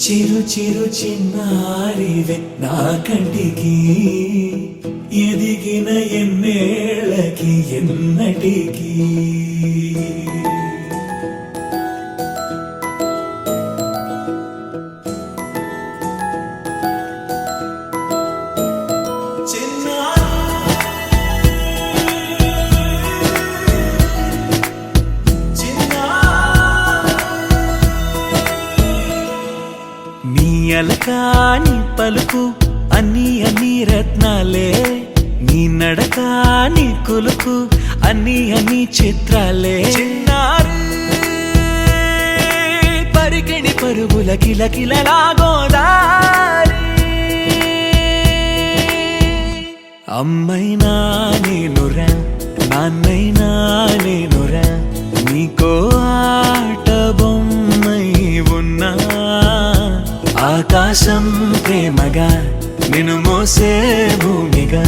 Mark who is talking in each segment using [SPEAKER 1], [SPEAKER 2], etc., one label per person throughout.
[SPEAKER 1] చిరు చిరు చిన్నారివే నా కంటికి ఎదిగిన ఎన్నేళ్ళకి ఎన్నటికి అలకాని పలుకు అన్ని అన్ని రత్నాలే నీ నడకాని కులుకు అన్ని అన్ని చిత్రాలే చిన్నారు పరికిణి పరుగుల కిలకిలలాగోదారి అమ్మైనా నేనురా నాన్నైనా నేనురా నీకో ఆట బొమ్మై ఉన్నా ఆకాశం ప్రేమగా నిన్ను మోసే భూమిగా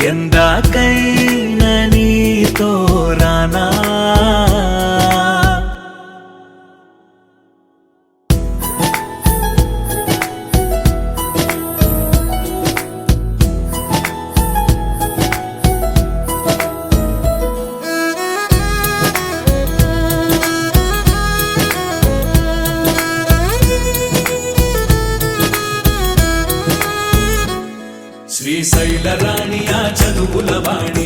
[SPEAKER 1] ఎందాకైనా నీతో రానా శ్రీశైల రాణి ఆ చదువుల వాణి